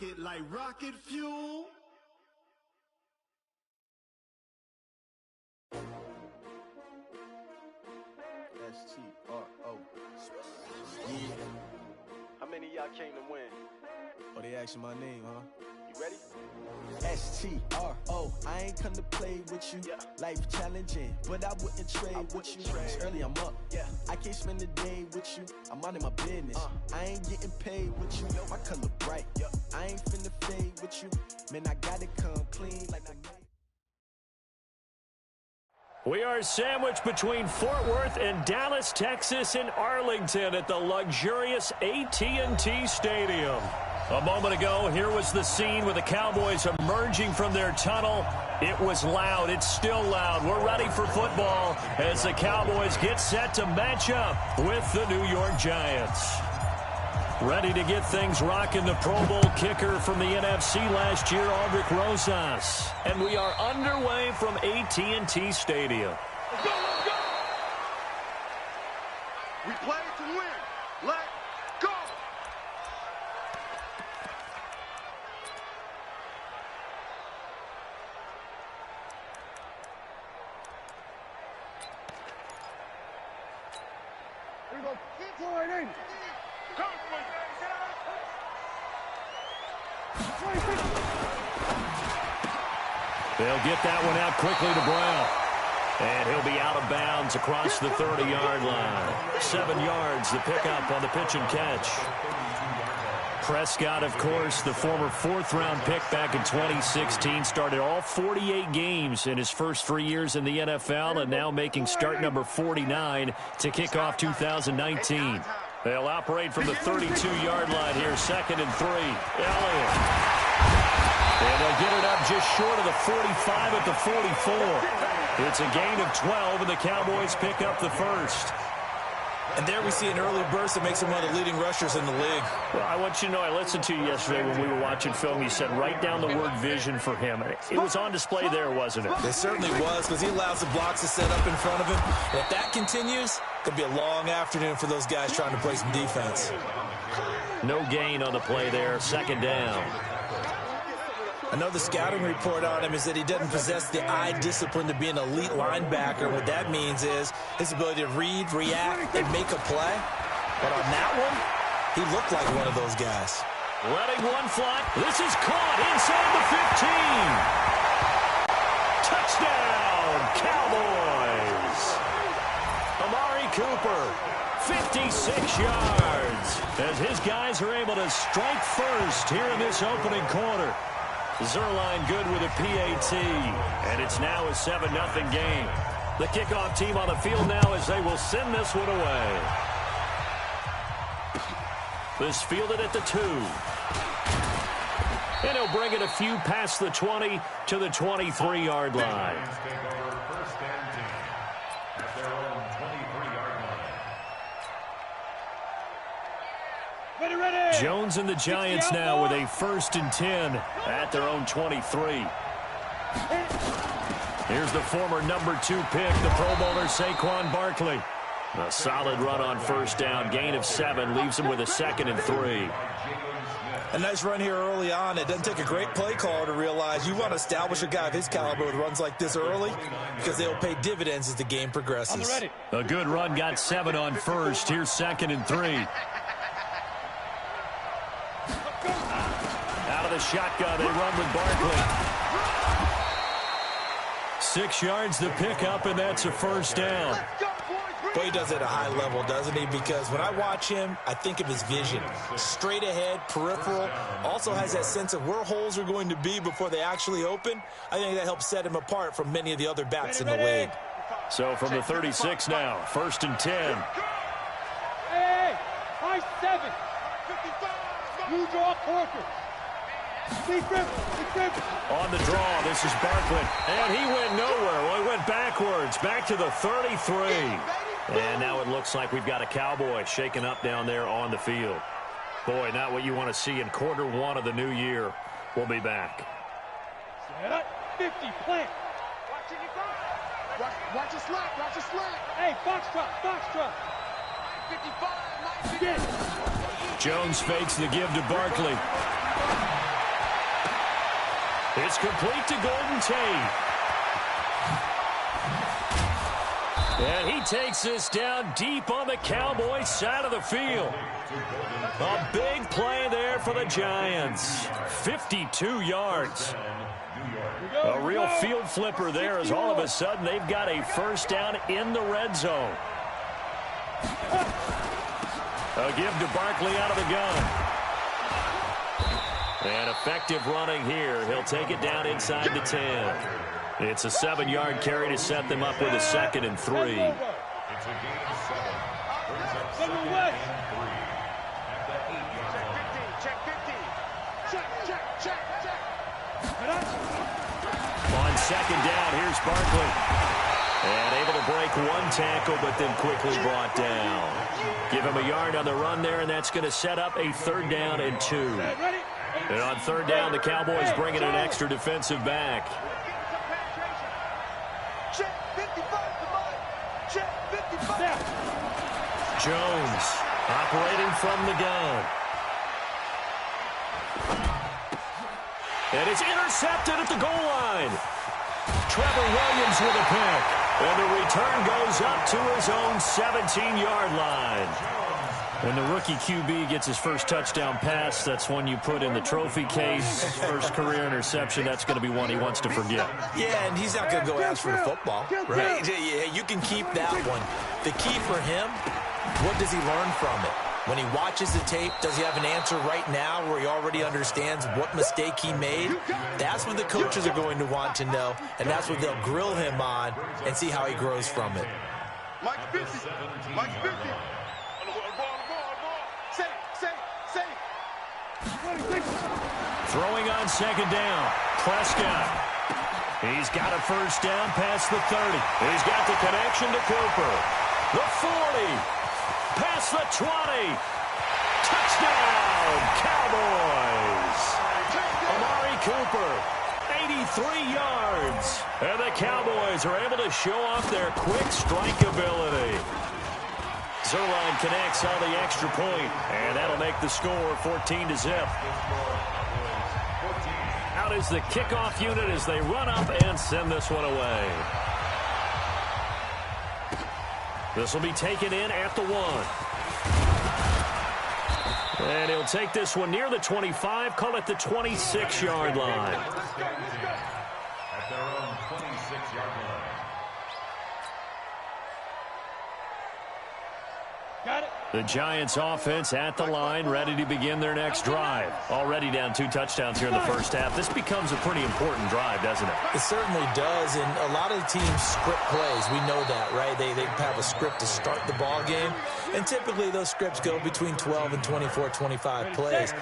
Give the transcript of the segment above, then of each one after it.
it like rocket fuel. S-T-R-O. Yeah. How many of y'all came to win? Oh, they asking my name, huh? You ready? S-T-R-O. I ain't come to play with you. Yeah. Life challenging, but I wouldn't trade with you. It's early, I'm up. Yeah. I can't spend the day with you. I'm out of my business. I ain't getting paid with you. My color bright. I ain't finna fade with you. Man, I gotta come clean like I made. We are sandwiched between Fort Worth and Dallas, Texas, and Arlington at the luxurious AT&T Stadium. A moment ago, here was the scene with the Cowboys emerging from their tunnel. It was loud. It's still loud. We're ready for football as the Cowboys get set to match up with the New York Giants. Ready to get things rocking, the Pro Bowl kicker from the NFC last year, Aldrick Rosas. And we are underway from AT&T Stadium. Let's go, let's go! We play to win. Let's go! Here we go. Keep going in. They'll get that one out quickly to Brown. And he'll be out of bounds across the 30-yard line. 7 yards, the pickup on the pitch and catch. Prescott, of course, the former fourth-round pick back in 2016, started all 48 games in his first 3 years in the NFL, and now making start number 49 to kick off 2019. They'll operate from the 32-yard line here, 2nd and 3. Elliott. And they'll get it up just short of the 45 at the 44. It's a gain of 12, and the Cowboys pick up the first. And there we see an early burst that makes him one of the leading rushers in the league. Well, I want you to know, I listened to you yesterday when we were watching film. You said write down the word vision for him. It was on display there, wasn't it? It certainly was, because he allows the blocks to set up in front of him. And if that continues, it could be a long afternoon for those guys trying to play some defense. No gain on the play there, 2nd down. Another scouting report on him is that he doesn't possess the eye discipline to be an elite linebacker. What that means is his ability to read, react, and make a play. But on that one, he looked like one of those guys. Letting one fly. This is caught inside the 15. Touchdown, Cowboys. Amari Cooper, 56 yards. As his guys are able to strike first here in this opening quarter. Zerline good with a PAT, and it's now a 7-0 game. The kickoff team on the field now as they will send this one away. This fielded at the 2. And he'll bring it a few past the 20 to the 23-yard line. Jones and the Giants now with a 1st and 10 at their own 23. Here's the former number 2 pick, the Pro Bowler Saquon Barkley. A solid run on 1st down, gain of 7, leaves him with a 2nd and 3. A nice run here early on. It doesn't take a great play caller to realize you want to establish a guy of his caliber with runs like this early, because they'll pay dividends as the game progresses. A good run, got 7 on 1st. Here's 2nd and 3. Out of the shotgun, they run with Barkley. 6 yards to pick up, and that's a 1st down. Boy, he does it at a high level, doesn't he? Because when I watch him, I think of his vision. Straight ahead, peripheral. Also has that sense of where holes are going to be before they actually open. I think that helps set him apart from many of the other backs in the league. So from the 36 now, 1st and 10. Hey, high 7. You draw quarter. On the draw, this is Barkley. And he went nowhere. Well, he went backwards, back to the 33. And now it looks like we've got a Cowboy shaken up down there on the field. Boy, not what you want to see in quarter 1 of the new year. We'll be back. Set up, 50, plant. Watch your slap, watch your slap. Hey, box truck. 55, Jones fakes the give to Barkley. It's complete to Golden Tate. And he takes this down deep on the Cowboys side of the field. A big play there for the Giants. 52 yards. A real field flipper there as all of a sudden they've got a first down in the red zone. A give to Barkley out of the gun. And effective running here. He'll take it down inside the 10. It's a 7-yard carry to set them up with a 2nd and 3. It's a game 7. Brings up 2nd and 3 at the 8-yard. Check 15. Check. On 2nd down, here's Barkley. And able to break one tackle, but then quickly brought down. Give him a yard on the run there, and that's going to set up a 3rd down and 2. And on 3rd down, the Cowboys bring in an extra defensive back. Jones operating from the gun. And it's intercepted at the goal line. Trevor Williams with a pick. And the return goes up to his own 17-yard line. When the rookie QB gets his first touchdown pass, that's one you put in the trophy case. First career interception, that's going to be one he wants to forget. Yeah, and he's not going to go ask for the football. Right? Yeah, you can keep that one. The key for him, what does he learn from it? When he watches the tape, does he have an answer right now where he already understands what mistake he made? That's what the coaches are going to want to know, and that's what they'll grill him on and see how he grows from it. Mike 50. Mike 50. Throwing on 2nd down. Prescott. He's got a first down past the 30. He's got the connection to Cooper. The 40. Past the 20. Touchdown, Cowboys. Amari Cooper, 83 yards. And the Cowboys are able to show off their quick strike ability. Zuerlein connects on the extra point, and that'll make the score 14-0. Out is the kickoff unit as they run up and send this one away. This will be taken in at the 1. And he'll take this one near the 25, call it the 26-yard line. At their own 26-yard line. Got it. The Giants offense at the line, ready to begin their next drive. Already down 2 touchdowns here in the first half. This becomes a pretty important drive, doesn't it? It certainly does, and a lot of the teams script plays. We know that, right? They have a script to start the ball game, and typically those scripts go between 12 and 24, 25 plays.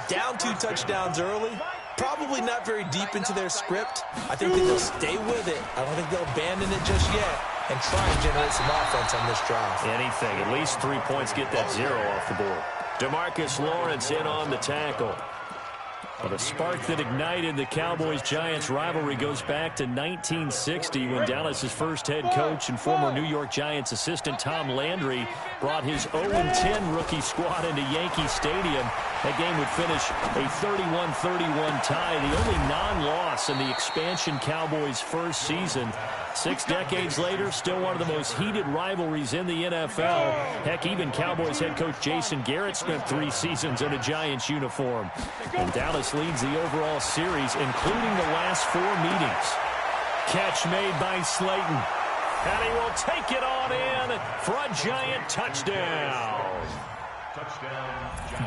Down 2 touchdowns early, probably not very deep into their script. I think that they'll stay with it. I don't think they'll abandon it just yet and try and generate some offense on this drive. Anything. At least 3 points, get that 0 off the board. DeMarcus Lawrence in on the tackle. Well, the spark that ignited the Cowboys-Giants rivalry goes back to 1960 when Dallas's first head coach and former New York Giants assistant Tom Landry brought his 0-10 rookie squad into Yankee Stadium. That game would finish a 31-31 tie, the only non-loss in the expansion Cowboys' first season. 6 decades later, still one of the most heated rivalries in the NFL. Heck, even Cowboys head coach Jason Garrett spent 3 seasons in a Giants uniform. And Dallas leads the overall series, including the last 4 meetings. Catch made by Slayton. And he will take it on in for a Giant touchdown.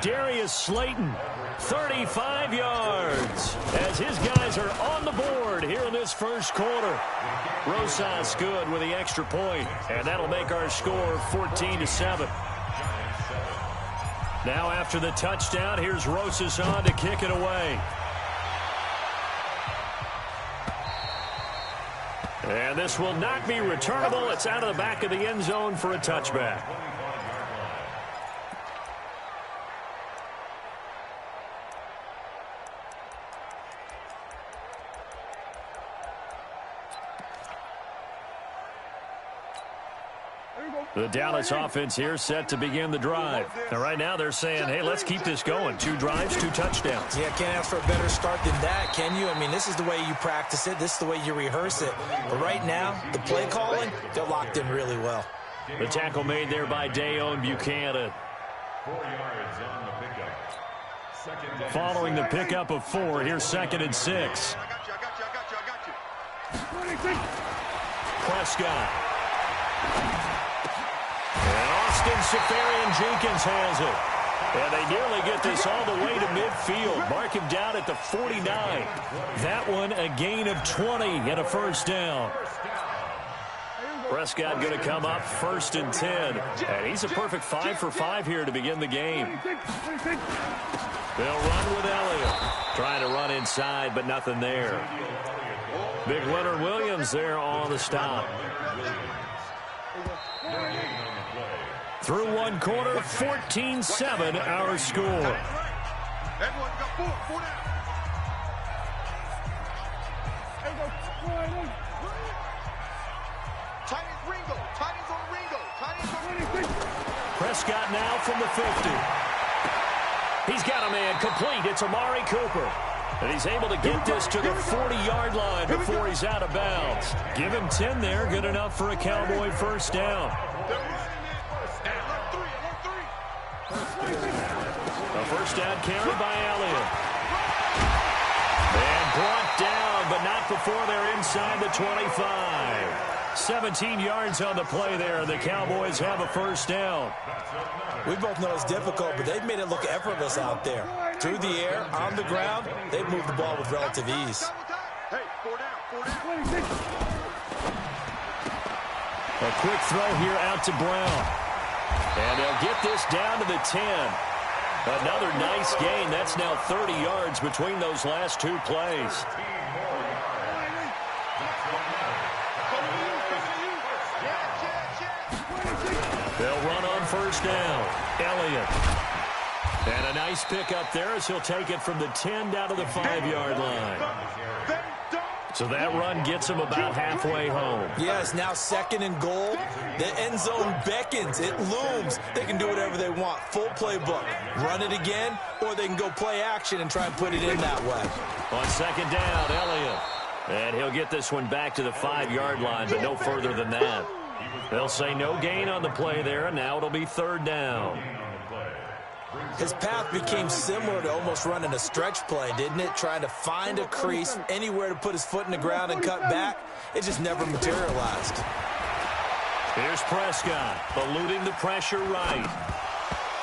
Darius Slayton, 35 yards, as his guys are on the board here in this first quarter. Rosas good with the extra point, and that'll make our score 14-7. Now after the touchdown, here's Rosas on to kick it away. And this will not be returnable. It's out of the back of the end zone for a touchback. The Dallas offense here set to begin the drive. And right now they're saying, hey, let's keep this going. 2 drives, 2 touchdowns. Yeah, can't ask for a better start than that, can you? I mean, this is the way you practice it. This is the way you rehearse it. But right now, the play calling, they're locked in really well. The tackle made there by Dayon Buchanan. 4 yards on the pickup. Following the pickup of 4, here's 2nd and 6. I got you. Prescott. And Austin Seferian-Jenkins has it. And they nearly get this all the way to midfield. Mark him down at the 49. That one a gain of 20 and a first down. Prescott going to come up 1st and 10. And he's a perfect 5 for 5 here to begin the game. They'll run with Elliott. Trying to run inside, but nothing there. Big Leonard Williams there on the stop. Through 1 quarter, 14-7 our score. Everyone got 4 down. Titans Ringo. Titans on Ringo. Titans on Ringo. Prescott now from the 50. He's got a man complete. It's Amari Cooper. And he's able to get this to the 40-yard line before he's out of bounds. Give him 10 there. Good enough for a Cowboy first down. A first down carry by Elliott. And brought down, but not before they're inside the 25. 17 yards on the play there. The Cowboys have a first down. We both know it's difficult, but they've made it look effortless out there. Through the air, on the ground, they've moved the ball with relative ease. Hey, 4 down. A quick throw here out to Brown. And they'll get this down to the 10. Another nice gain. That's now 30 yards between those last 2 plays. They'll run on first down. Elliott. And a nice pickup there as he'll take it from the 10 down to the 5-yard line. So that run gets him about halfway home. Yes, now 2nd and goal. The end zone beckons. It looms. They can do whatever they want. Full playbook. Run it again, or they can go play action and try and put it in that way. On 2nd down, Elliott. And he'll get this one back to the 5-yard line, but no further than that. They'll say no gain on the play there, and now it'll be 3rd down. His path became similar to almost running a stretch play, didn't it? Trying to find a crease, anywhere to put his foot in the ground and cut back. It just never materialized. Here's Prescott, eluding the pressure right.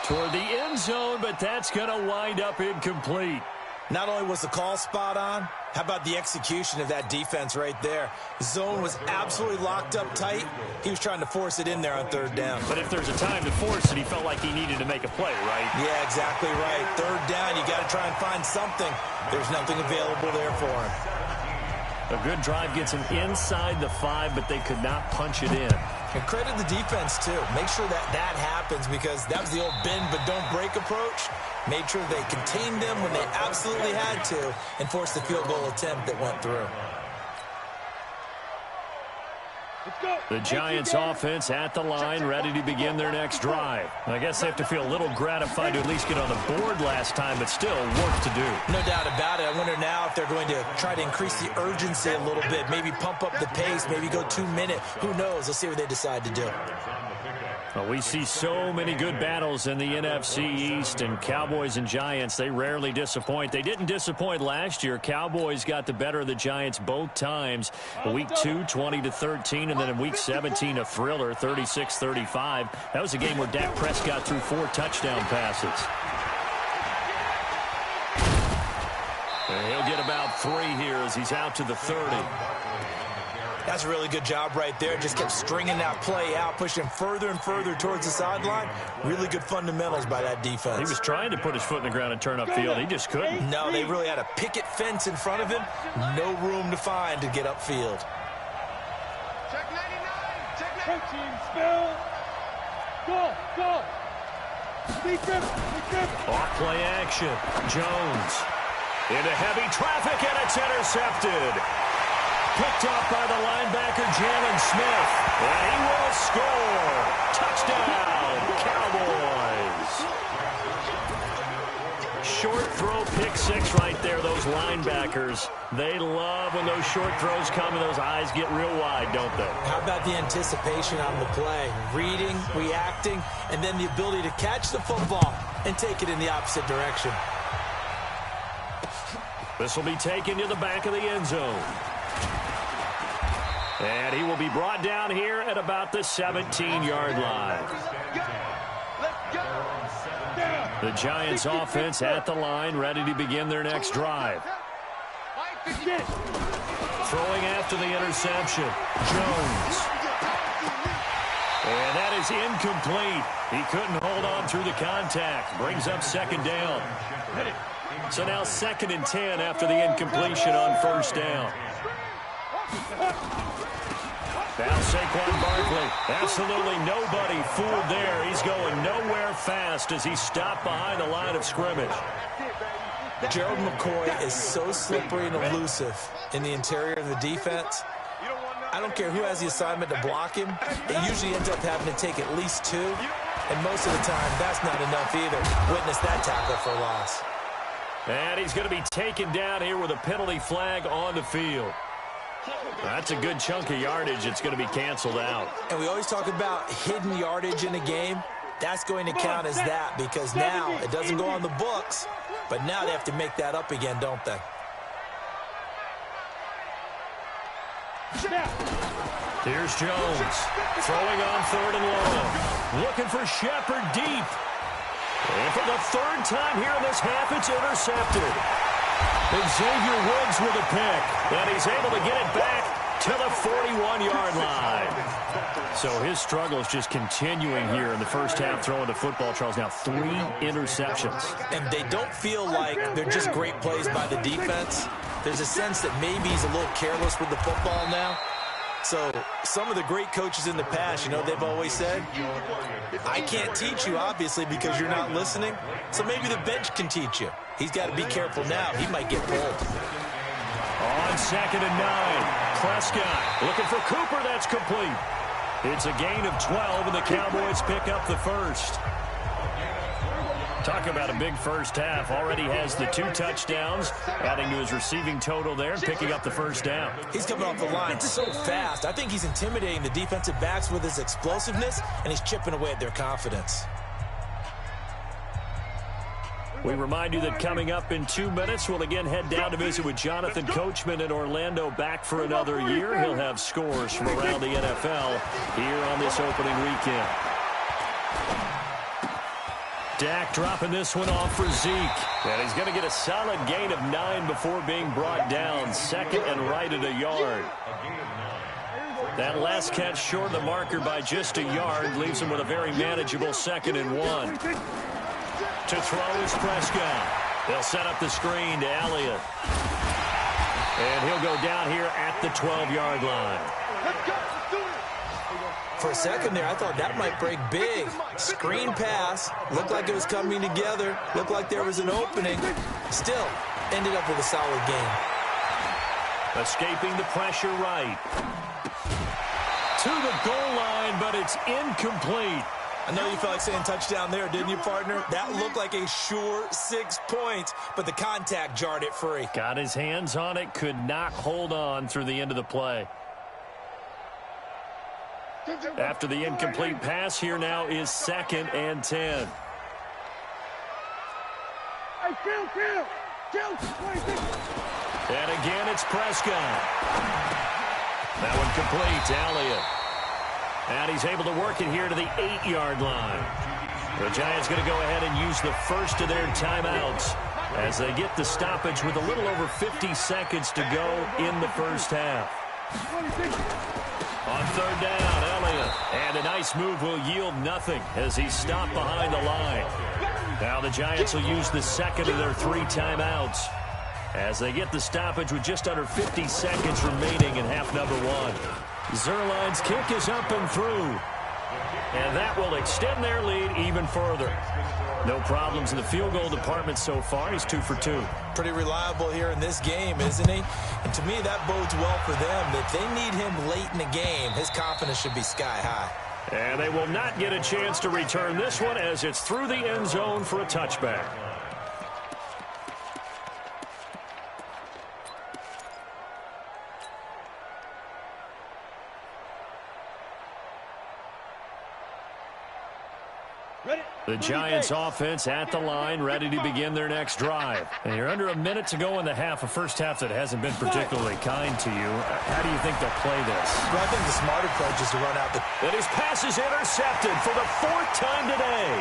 Toward the end zone, but that's going to wind up incomplete. Not only was the call spot on, how about the execution of that defense right there? Zone was absolutely locked up tight. He was trying to force it in there on 3rd down. But if there's a time to force it, he felt like he needed to make a play, right? Yeah, exactly right. 3rd down, you got to try and find something. There's nothing available there for him. A good drive gets him inside the 5, but they could not punch it in. And credit the defense, too. Make sure that that happens, because that was the old bend but don't break approach. Made sure they contained them when they absolutely had to and forced the field goal attempt that went through. The Giants offense at the line, ready to begin their next drive. I guess they have to feel a little gratified to at least get on the board last time, but still work to do. No doubt about it. I wonder now if they're going to try to increase the urgency a little bit, maybe pump up the pace, maybe go 2-minute. Who knows? Let's see what they decide to do. Well, we see so many good battles in the NFC East, and Cowboys and Giants, they rarely disappoint. They didn't disappoint last year. Cowboys got the better of the Giants both times. Week 2, 20-13, and then in Week 17, a thriller, 36-35. That was a game where Dak Prescott threw 4 touchdown passes. And he'll get about 3 here as he's out to the 30. That's a really good job right there. Just kept stringing that play out, pushing further and further towards the sideline. Really good fundamentals by that defense. He was trying to put his foot in the ground and turn upfield. He just couldn't. No, they really had a picket fence in front of him. No room to find to get upfield. Check 99. Check 99. Team spill. Go. Off play action. Jones into heavy traffic, and it's intercepted. Picked off by the linebacker Jalen Smith, and he will score. Touchdown, Cowboys. Short throw, pick six right there, those linebackers. They love when those short throws come and those eyes get real wide, don't they? How about the anticipation on the play? Reading, reacting, and then the ability to catch the football and take it in the opposite direction. This will be taken to the back of the end zone. And he will be brought down here at about the 17-yard line. The Giants offense at the line, ready to begin their next drive. Throwing after the interception, Jones. And that is incomplete. He couldn't hold on through the contact. Brings up second down. So now 2nd and 10 after the incompletion on first down. Now Saquon Barkley, absolutely nobody fooled there. He's going nowhere fast as he stopped behind the line of scrimmage. Gerald McCoy is so slippery and elusive in the interior of the defense. I don't care who has the assignment to block him. It usually ends up having to take at least 2. And most of the time, that's not enough either. Witness that tackle for loss. And he's going to be taken down here with a penalty flag on the field. That's a good chunk of yardage. It's going to be canceled out. And we always talk about hidden yardage in a game. That's going to count as that because now it doesn't go on the books, but now they have to make that up again, don't they? Here's Jones throwing on 3rd and long. Looking for Shepard deep. And for the 3rd time here in this half, it's intercepted. Xavier Woods with a pick, and he's able to get it back to the 41-yard line. So his struggle is just continuing here in the first half throwing the football, Charles. Now 3 interceptions. And they don't feel like they're just great plays by the defense. There's a sense that maybe he's a little careless with the football now. So some of the great coaches in the past, you know, they've always said, I can't teach you, obviously, because you're not listening. So maybe the bench can teach you. He's got to be careful now. He might get pulled. On 2nd and 9, Prescott looking for Cooper. That's complete. It's a gain of 12, and the Cowboys pick up the first. Talk about a big first half. Already has the 2 touchdowns, adding to his receiving total there and picking up the first down. He's coming off the line so fast. I think he's intimidating the defensive backs with his explosiveness, and he's chipping away at their confidence. We remind you that coming up in 2 minutes, we'll again head down to visit with Jonathan Coachman in Orlando, back for another year. He'll have scores from around the NFL here on this opening weekend. Dak dropping this one off for Zeke. And he's going to get a solid gain of 9 before being brought down. 2nd and right at a yard. That last catch short of the marker by just a yard leaves him with a very manageable 2nd and 1. To throw is Prescott. They'll set up the screen to Elliott. And he'll go down here at the 12-yard line. For a second there, I thought that might break big. Screen pass. Looked like it was coming together. Looked like there was an opening. Still, ended up with a solid game. Escaping the pressure right. To the goal line, but it's incomplete. I know you felt like saying touchdown there, didn't you, partner? That looked like a sure 6 points, but the contact jarred it free. Got his hands on it, could not hold on through the end of the play. After the incomplete pass, here now is 2nd and 10. And again, it's Prescott. That one complete to Elliott. And he's able to work it here to the 8-yard line. The Giants going to go ahead and use the first of their timeouts as they get the stoppage with a little over 50 seconds to go in the first half. On 3rd down, Elliott. And a nice move will yield nothing as he's stopped behind the line. Now the Giants will use the 2nd of their 3 timeouts as they get the stoppage with just under 50 seconds remaining in half number 1. Zuerlein's kick is up and through. and that will extend their lead even further. No problems in the field goal department so far. He's 2 for 2. Pretty reliable here in this game, isn't he? And to me, that bodes well for them. If they need him late in the game, his confidence should be sky high. And they will not get a chance to return this one as it's through the end zone for a touchback. The Giants offense at the line, ready to begin their next drive. And you're under a minute to go in the half, a first half that hasn't been particularly kind to you. How do you think they'll play this? Well, I think the smart approach is to run out the... And his pass is intercepted for the 4th time today.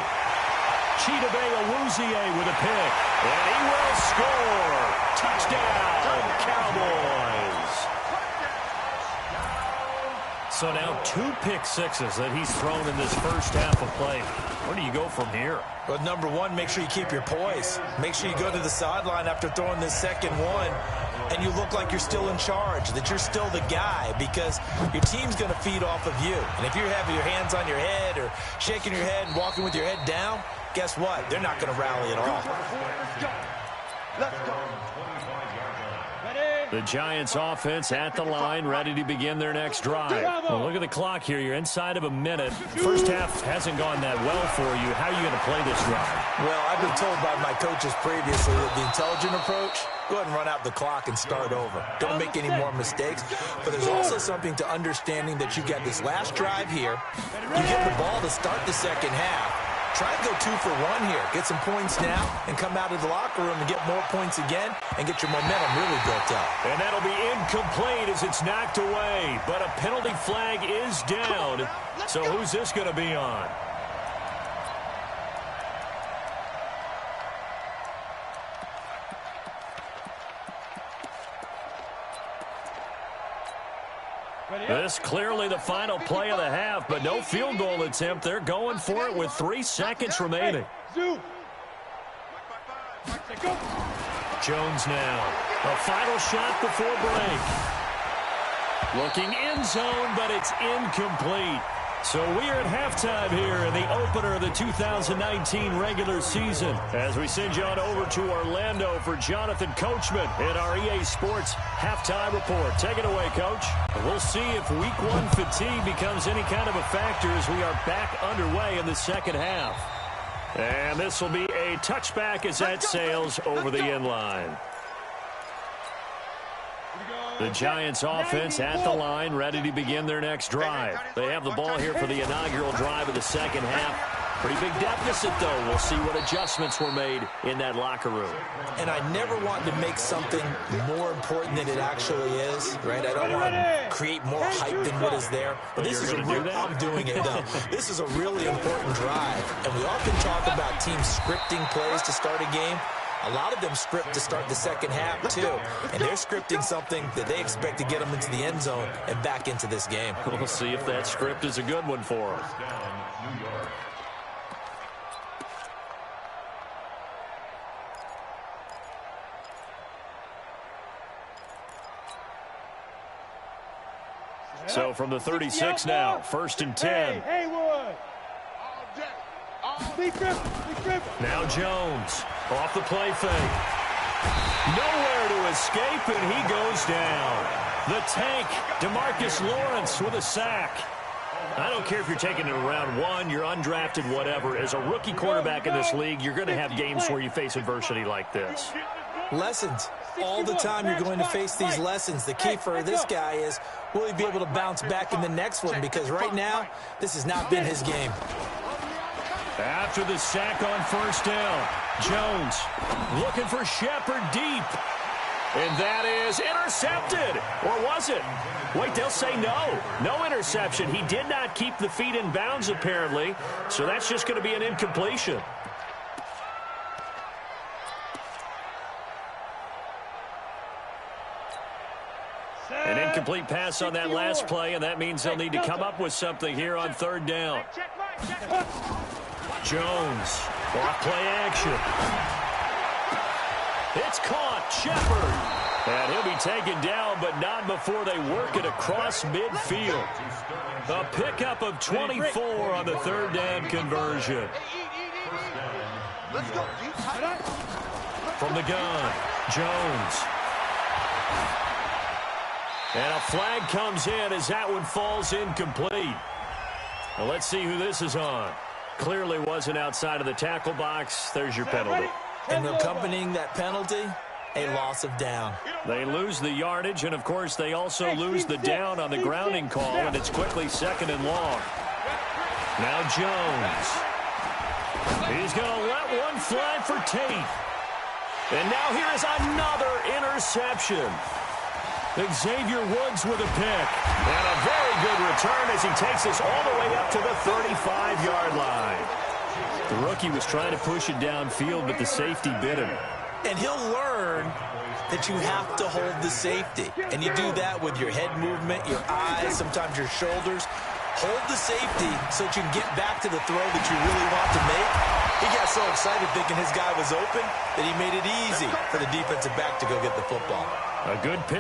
Chidobe Awuzie with a pick. And he will score. Touchdown, Cowboys. So now 2 pick sixes that he's thrown in this first half of play. Where do you go from here? Well, number one, make sure you keep your poise. Make sure you go to the sideline after throwing this second one, and you look like you're still in charge, that you're still the guy, because your team's going to feed off of you. And if you're having your hands on your head or shaking your head and walking with your head down, guess what? They're not going to rally at all. Let's go. The Giants offense at the line, ready to begin their next drive. Well, look at the clock here. You're inside of a minute. First half hasn't gone that well for you. How are you going to play this drive? Well, I've been told by my coaches previously that the intelligent approach, go ahead and run out the clock and start over. Don't make any more mistakes. But there's also something to understanding that you got this last drive here. You get the ball to start the second half. Try and go 2 for 1 here. Get some points now and come out of the locker room and get more points again and get your momentum really built up. And that'll be incomplete as it's knocked away. But a penalty flag is down. So who's this going to be on? This clearly the final play of the half, but no field goal attempt. They're going for it with 3 seconds remaining. Jones now. A final shot before break. Looking end zone, but it's incomplete. So we are at halftime here in the opener of the 2019 regular season as we send you on over to Orlando for Jonathan Coachman in our EA Sports halftime report. Take it away, Coach. We'll see if week 1 fatigue becomes any kind of a factor as we are back underway in the second half. And this will be a touchback as that sails over the end line. The Giants offense at the line, ready to begin their next drive. They have the ball here for the inaugural drive of the second half. Pretty big deficit, though. We'll see what adjustments were made in that locker room. And I never want to make something more important than it actually is, right? I don't want to create more hype than what is there. But this is I'm doing it, though. This is a really important drive. And we often talk about teams scripting plays to start a game. A lot of them script to start the second half, too. And they're scripting something that they expect to get them into the end zone and back into this game. We'll see if that script is a good one for them. So from the 36 now, 1st and 10. Haywood. Now Jones off the play fake. Nowhere to escape, and he goes down. The tank, DeMarcus Lawrence with a sack. I don't care if you're taking it around 1, you're undrafted, whatever. As a rookie quarterback in this league, you're going to have games where you face adversity like this. Lessons. All the time you're going to face these lessons. The key for this guy is, will he be able to bounce back in the next one? Because right now, this has not been his game. After the sack on 1st down, Jones looking for Shepard deep. And that is intercepted. Or was it? Wait, they'll say no. No interception. He did not keep the feet in bounds, apparently. So that's just going to be an incompletion. An incomplete pass on that last play, and that means they'll need to come up with something here on 3rd down. Jones, off play action. It's caught. Shepard And he'll be taken down, but not before they work it across midfield. A pickup of 24 on the third down conversion. Let's go. From the gun, Jones. And a flag comes in as that one falls incomplete. Well, let's see who this is on. Clearly wasn't outside of the tackle box. There's your penalty. And accompanying that penalty, a loss of down. They lose the yardage, and, of course, they also lose the down on the grounding call, and it's quickly 2nd and long. Now Jones. He's going to let one fly for Tate. And now here is another interception. Xavier Woods with a pick. And a very good return as he takes us all the way up to the 35-yard line. The rookie was trying to push it downfield, but the safety bit him. And he'll learn that you have to hold the safety. And you do that with your head movement, your eyes, sometimes your shoulders. Hold the safety so that you can get back to the throw that you really want to make. He got so excited thinking his guy was open that he made it easy for the defensive back to go get the football. A good pick.